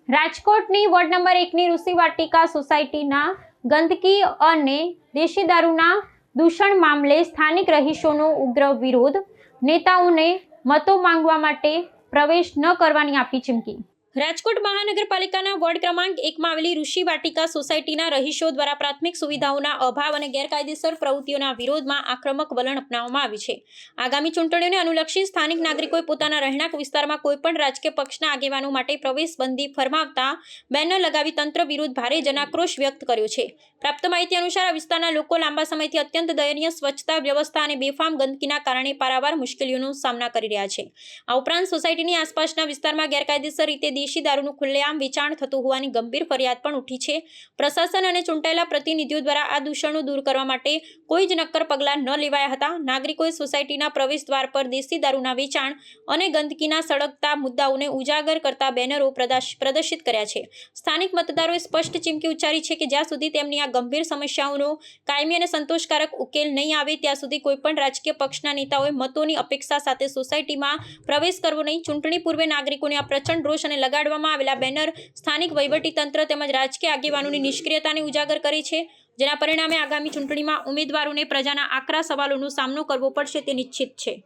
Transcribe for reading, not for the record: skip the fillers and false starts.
રાજકોટની ward number 1ની ઋષિવાટિકા સોસાયટીના ગંદકી અને દેશી દારૂના દૂષણ મામલે સ્થાનિક રહીશોનો ઉગ્ર વિરોધ, નેતાઓને મતો માંગવા માટે પ્રવેશ ન કરવાની આપી ચીમકી। રાજકોટ મહાનગરપાલિકાના વોર્ડ ક્રમાંક 1માં આવેલી ઋષિવાટિકા સોસાયટીના રહીશો દ્વારા પ્રાથમિક સુવિધાઓના અભાવ અને ગેરકાયદેસર પ્રવૃત્તિઓના વિરોધમાં આક્રમક વલણ અપનાવવામાં આવ્યું છે। આગામી ચૂંટણીઓને અનુલક્ષી સ્થાનિક નાગરિકોએ પોતાના રહેણાંક વિસ્તારમાં કોઈપણ રાજકીય પક્ષના આગેવાનો માટે પ્રવેશબંધી ફરમાવતા બેનર લગાવી તંત્ર વિરુદ્ધ ભારે જનાક્રોશ વ્યક્ત કર્યો છે। પ્રાપ્ત માહિતી અનુસાર આ વિસ્તારના લોકો લાંબા સમયથી અત્યંત દયનીય સ્વચ્છતા વ્યવસ્થા અને બેફામ ગંદકીના કારણે પારાવાર મુશ્કેલીઓનો સામના કરી રહ્યા છે। આ ઉપરાંત સોસાયટીની આસપાસના વિસ્તારમાં ગેરકાયદેસર રીતે દેશી દારૂનું ખુલ્લેઆમ વેચાણ થતું હોવાની ગંભીર ફરિયાદ પણ ઉઠી છે। પ્રશાસન અને ચૂંટાયેલા પ્રતિનિધિઓ દ્વારા આ દૂષણો દૂર કરવા માટે કોઈ જ નક્કર પગલાં ન લેવાયા હતા। નાગરિકોએ સોસાયટીના પ્રવેશ દ્વાર પર દેશી દારૂના વેચાણ અને ગંદકીના સળગતા મુદ્દાઓને ઉજાગર કરતા બેનરો પ્રદર્શિત કર્યા છે। સ્થાનિક મતદારોએ સ્પષ્ટ ચીમકી ઉચ્ચારી છે કે જ્યાં સુધી તેમની આ ગંભીર સમસ્યાઓનો કાયમી અને સંતોષકારક ઉકેલ નહીં આવે ત્યાં સુધી કોઈપણ રાજકીય પક્ષના નેતાઓએ મતોની અપેક્ષા સાથે સોસાયટીમાં પ્રવેશ કરવો નહીં। ચૂંટણી પૂર્વે નાગરિકોને આ પ્રચંડ રોષ અને લગાડવામાં આવેલા બેનર સ્થાનિક વહીવટીતંત્ર તેમજ રાજકીય આગેવાનોની નિષ્ક્રિયતાને ઉજાગર કરી છે, જેના પરિણામે આગામી ચૂંટણીમાં ઉમેદવારોને પ્રજાના આકરા સવાલોનો સામનો કરવો પડશે તે નિશ્ચિત છે।